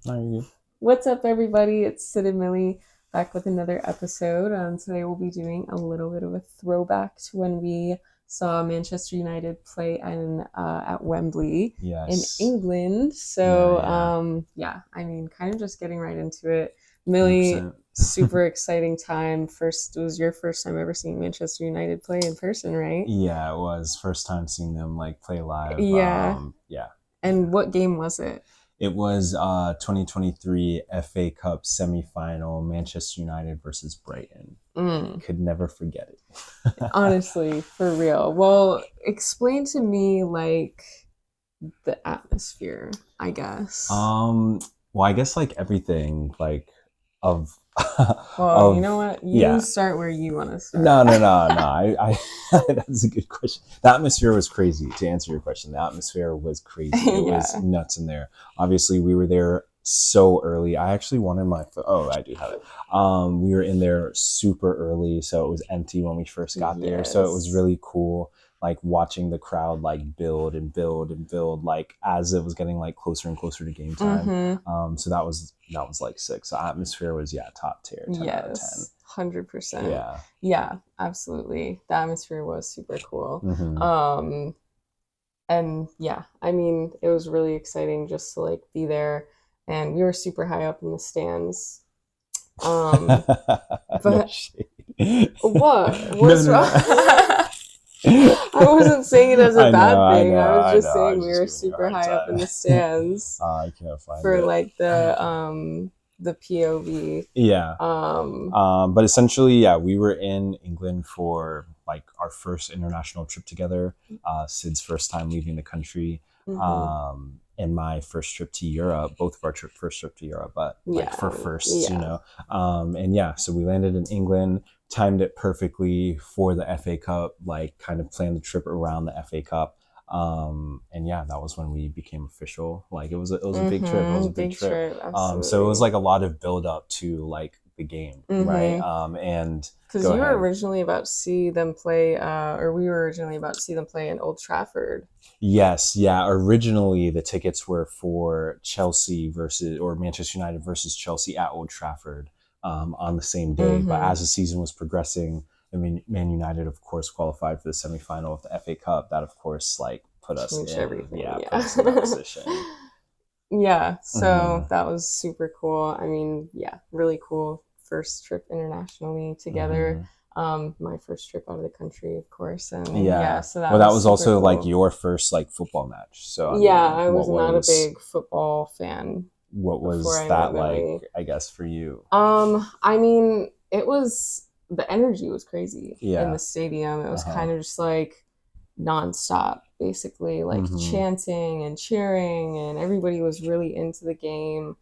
No, you're good. What's up, everybody? It's Sid and Millie back with another episode. Today we'll be doing a little bit of a throwback to when we saw Manchester United play at Wembley in Yes. England. Yeah, yeah. Yeah, I mean, kind of just getting right into it. Millie, 100%. super exciting time. First, it was your first time ever seeing Manchester United play in person, right? Yeah, it was first time seeing them like play live. Yeah. Yeah, yeah. And what game was it? It was 2023 FA Cup semifinal, Manchester United versus Brighton. Mm. Could never forget it. Honestly, for real. Well, explain to me like the atmosphere, I guess. um, well, I guess like everything like of Well, you of know what? You yeah. start where you want to start. No, no, no, no. That's a good question. The atmosphere was crazy. To answer your question, the atmosphere was crazy. It was Yeah. nuts in there. Obviously, we were there so early. I actually wanted my. Oh, I do have it. We were in there super early, so it was empty when we first got there. So it was Yes. really cool, like watching the crowd like build and build and build, like as it was getting like closer and closer to game time. Mm-hmm. So that was like sick. So atmosphere was top tier, 10 out of 10. Yes. 100%. Yeah. Yeah, absolutely. The atmosphere was super cool. Mm-hmm. Um, and yeah, I mean, it was really exciting just to like be there. And we were super high up in the stands. Um, No but shade. what? No, What's no, wrong? no. I wasn't saying it as a I know, bad I thing. know, I was I know. just I saying was we just were giving you a super hard high up in time. the stands I can't find for it. like the POV. Yeah. Um But essentially, yeah, we were in England for like our first international trip together. Sid's first time leaving the country. mhm. And my first trip to Europe, both of our first trip to Europe, but like for Yeah. firsts, Yeah. And yeah, so we landed in England, timed it perfectly for the FA Cup, like kind of planned the trip around the FA Cup. And yeah, that was when we became official. Like it was a big trip. It was a Mhm. big Big trip. trip, So it was absolutely. like a lot of build up to like the game, right? Mhm. And Because go you were ahead. originally about to see them play, or we were originally about to see them play in Old Trafford. Yes, yeah. Originally, the tickets were for Chelsea versus or Manchester United versus Chelsea at Old Trafford on the same day. But Mm-hmm. as the season was progressing, I mean, Man United, of course, qualified for the semifinal of the FA Cup. That, of course, like Changed everything. put Yeah. us in that position. Yeah, so Mm-hmm. that was super cool. I mean, yeah, really cool first trip internationally together. Mm-hmm. My first trip out of the country, of course, and yeah, Yeah. so that Well, that was was super also like cool. your first like football match. So I Yeah, mean, I was not a big football fan what before was I met that like? Millie. I guess for you. I mean, it was the energy was crazy in the Yeah. stadium. It Uh was huh. kind of just like nonstop, basically, like Mm-hmm. chanting and cheering, and everybody was really into the game.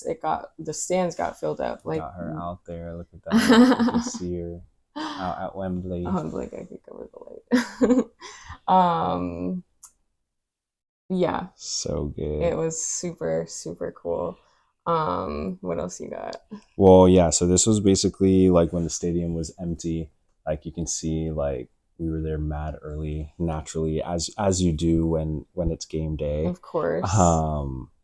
It got the stands got filled up. Like, Got her out there. Look at that. You can oh, see her out at Wembley. I'm like I could cover the light. um, yeah, So it good. was super super cool. What else you got? Well, yeah. So this was basically like when the stadium was empty. Like you can see, like we were there mad early, naturally, as you do when it's game day. Of course.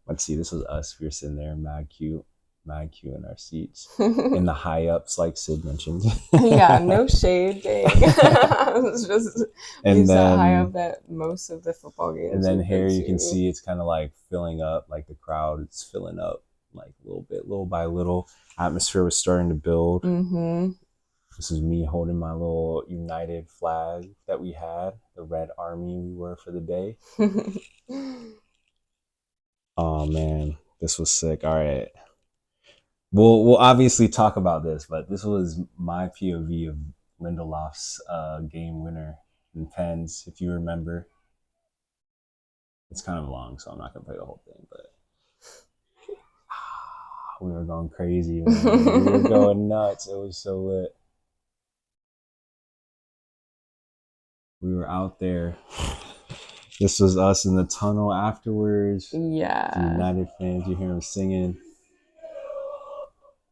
Let's see. This was us. We were sitting there, mad cute in our seats, in the high ups, like Sid mentioned. Yeah, no shade, dang. It's just we and sat high up then at most of the football and games then we've been here you can to. see it's kind of like filling up, like the crowd it's filling up like a little bit, little by little. Atmosphere was starting to build. Mm-hmm. This is me holding my little United flag that we had, the red army we were for the day. Oh man, this was sick. All right, we'll obviously talk about this, but this was my POV of Lindelof's game winner in pens. If you remember, it's kind of long, so I'm not gonna play the whole thing, but we were going crazy, man. We were going nuts. It was so lit. We were out there. This was us in the tunnel afterwards. The Yeah. United fans, you hear them singing,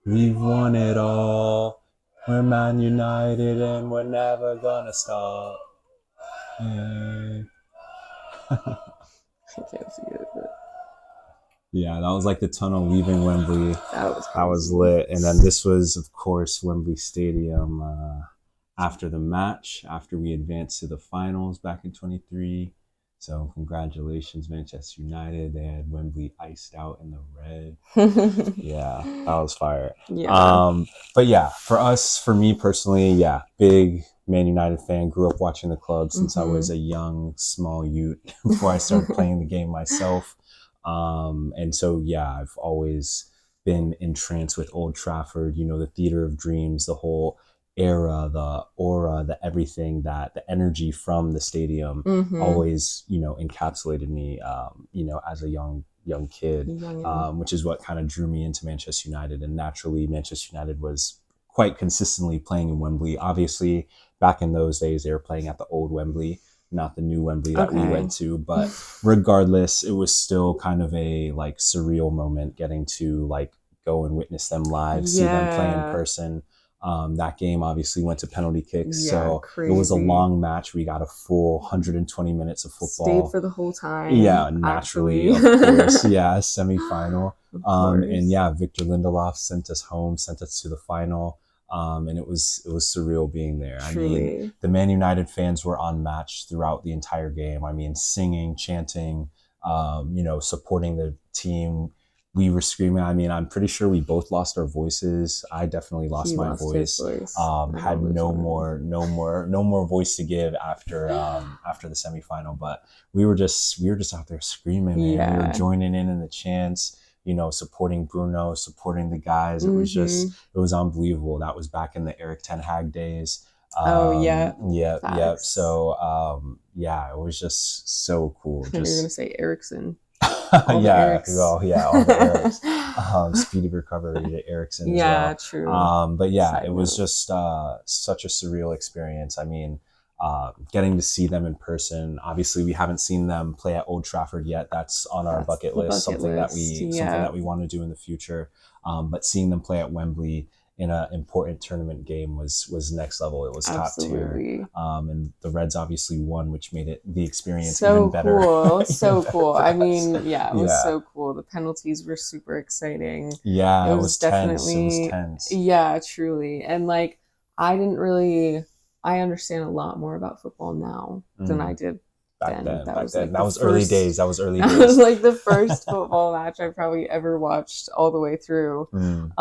"We've won it all. We're Man United and we're never gonna stop." Hey. I can't see it, but Yeah, that was like the tunnel leaving Wembley. That was That was crazy. lit. And then this was, of course, Wembley Stadium after the match, after we advanced to the finals back in 23. So, congratulations, Manchester United. They had Wembley iced out in the red. Yeah, that was fire. Yeah. But yeah, for us, for me personally, yeah, big Man United fan. Grew up watching the club since I was a young, small youth before I started playing the game myself. And so, yeah, I've always been entranced with Old Trafford, you know, the theater of dreams, the whole era, the aura, the everything, that the energy from the stadium Mm-hmm. always, you know, encapsulated me, you know, as a young kid, Youngin. which is what kind of drew me into Manchester United. And naturally, Manchester United was quite consistently playing in Wembley. Obviously, back in those days, they were playing at the old Wembley, not the new Wembley that we Okay. went to. But regardless, it was still kind of a like surreal moment getting to like go and witness them live, see them play in Yeah. person. That game obviously went to penalty kicks, Yeah, so it was a crazy. long match. We got a full 120 minutes of Stayed football. for the whole time, Yeah, naturally, actually. of course. Yeah, semifinal. Of And course. yeah, Victor Lindelof sent us home, sent us to the final. And it was surreal being there. I mean, Truly. the Man United fans were on match throughout the entire game. I mean, singing, chanting, you know, supporting the team. We were screaming. I mean, I'm pretty sure we both lost our voices. I definitely lost He my lost his voice. voice. I Had know this one. no more voice to give after the semifinal. But we were just out there screaming, man. We were Yeah. joining in the chants, you know, supporting Bruno, supporting the guys. Mm-hmm. It was unbelievable. That was back in the Eric Ten Hag days. Oh, yeah. Yep. Facts. So yeah, it was just so I cool. thought you were gonna Just say Erickson. All the yeah, Erics. well, yeah, all the Erics. Speedy recovery to Ericsson as Yeah, well. true. But yeah, it Side was note. just such a surreal experience. I mean, getting to see them in person. Obviously, we haven't seen them play at Old Trafford yet. That's on our That's bucket the list. bucket list. Something Yeah, that we want to do in the future. But seeing them play at Wembley in an important tournament game was next level. It was top tier. absolutely. And the Reds obviously won, which made it the experience even So better, cool. even So better cool. for I us. mean, yeah, it was Yeah, so cool. The penalties were super exciting. It yeah, it was was tense. It was definitely, tense yeah, truly. And like, I didn't really, I understand a lot more about football now than I mm, did back then. then. That Back was then, like that the was early days. first, That was early that was days. like the first football match I probably ever watched all the way through. Mm,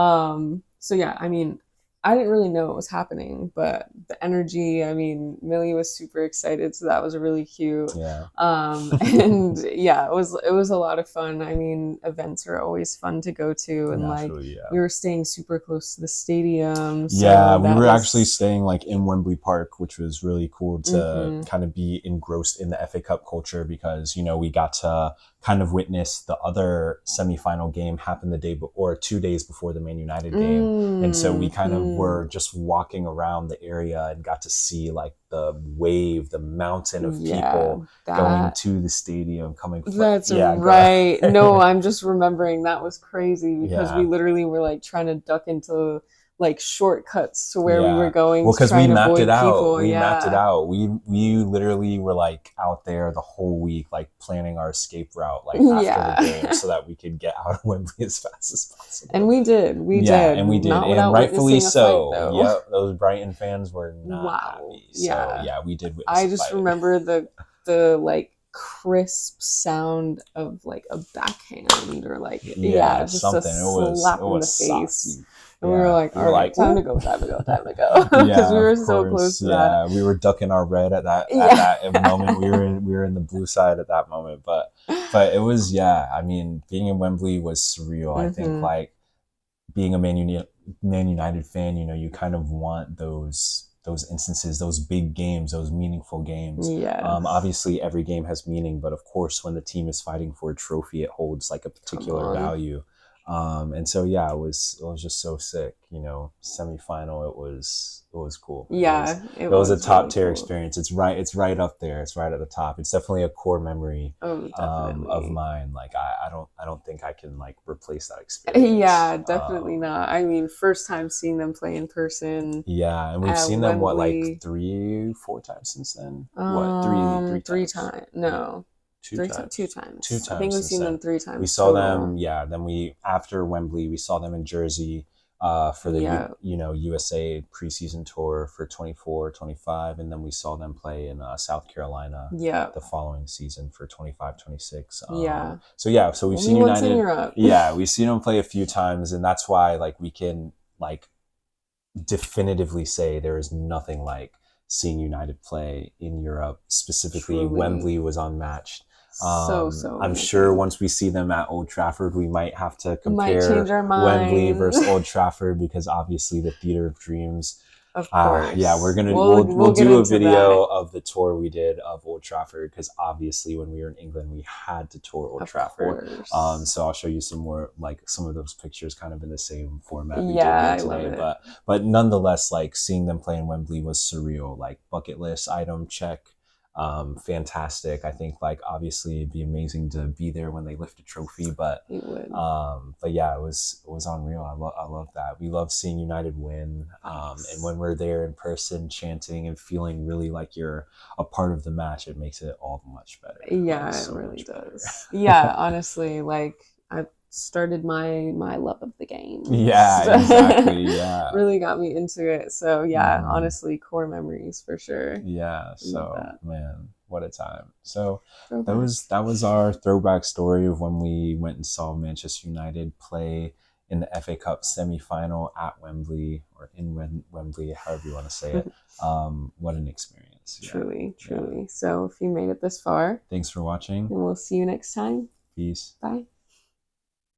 So yeah, I mean, I didn't really know what was happening, but the energy, I mean, Millie was super excited, so that was really cute. yeah, And yeah, it was a lot of fun. I mean, events are always fun to go to, and like naturally, yeah. we were staying super close to the stadium, Yeah, so we that were actually was staying like in Wembley Park, which was really cool to mm-hmm. kind of be engrossed in the FA Cup culture because, you know, we got to kind of witness the other semifinal game happen the day or 2 days before the Man United game. And so we kind of Mm-hmm. were just walking around the area and got to see like the wave, the mountain of Yeah, people going that to the stadium, coming, that's yeah, go right. No, ahead. I'm just remembering that was crazy because we Yeah. literally were like trying to duck into like shortcuts to where we were Yeah. going Well, to because try we and mapped it avoid out. people. We mapped it Yeah. out. We literally were like out there the whole week, like planning our escape route, like after the game, Yeah. so that we could get out of Wembley as fast as And possible. we did. We Yeah, did. and we did, Not and without rightfully witnessing a fight so. though. Yep, those Brighton fans were not Wow. happy. So Yeah. yeah, we did witness I a just fight. remember the like crisp sound of like a backhand or like Yeah, yeah, just a something. It slap in the was face. saucy. And we were Yeah, like, we all were right, like, time to ooh. go, time to go, time to go. Because we Yeah, were of so course. close to that. Yeah, we were ducking our red at Yeah. that moment. We were in the blue side at that moment, but it was, yeah. I mean, being in Wembley was surreal. I think Mm-hmm. like being a Man United fan, you know, you kind of want those instances, those big games, those meaningful games. Yes. Obviously, every game has meaning, but of course, when the team is fighting for a trophy, it holds like a Come particular on. value. And so yeah, it was just so sick. You know, semifinal. It was cool. It was Yeah, it it was a was top really tier cool. experience. It's right up there. It's right at the top. It's definitely a core memory Oh, of definitely. mine. Like I don't think I can like replace that experience. Yeah, definitely not. I mean, first time seeing them play in person Yeah, and we've at seen them what like Wembley. 3, 4 times since then. What three 3 times? times. Yeah, No. Two times. Two times. Two times. I think we've seen them 3 times. We saw total. them. Yeah. Then after Wembley, we saw them in Jersey for the USA preseason tour for 24-25, and then we saw them play in South Carolina the following season for 25-26. So we've seen United. Yeah, we've seen them play a few times, and that's why like we can like definitively say there is nothing like seeing United play in Europe. Specifically, Wembley was unmatched. I'm sure once we see them at Old Trafford, we might have to compare Wembley versus Old Trafford, because obviously the Theatre of Dreams. Of course. We'll do a video of the tour we did of Old Trafford, because obviously when we were in England we had to tour Old Trafford. So I'll show you some more, like some of those pictures kind of in the same format we did today. But nonetheless, like seeing them play in Wembley was surreal. Like bucket list item check. Fantastic. I think like obviously it'd be amazing to be there when they lift a trophy, but it would. But yeah, it was unreal. I love that. We love seeing United win. And when we're there in person chanting and feeling really like you're a part of the match, it makes it all much better. Yeah, it really does. Yeah, honestly, like I started my love of the game. Yeah, exactly. Yeah. Really got me into it. So yeah, honestly, core memories for sure. Yeah. So man, what a time. So that was our throwback story of when we went and saw Manchester United play in the FA Cup semi-final at Wembley, or in Wembley, however you want to say it. What an experience. Truly. So if you made it this far, thanks for watching. And we'll see you next time. Peace. Bye.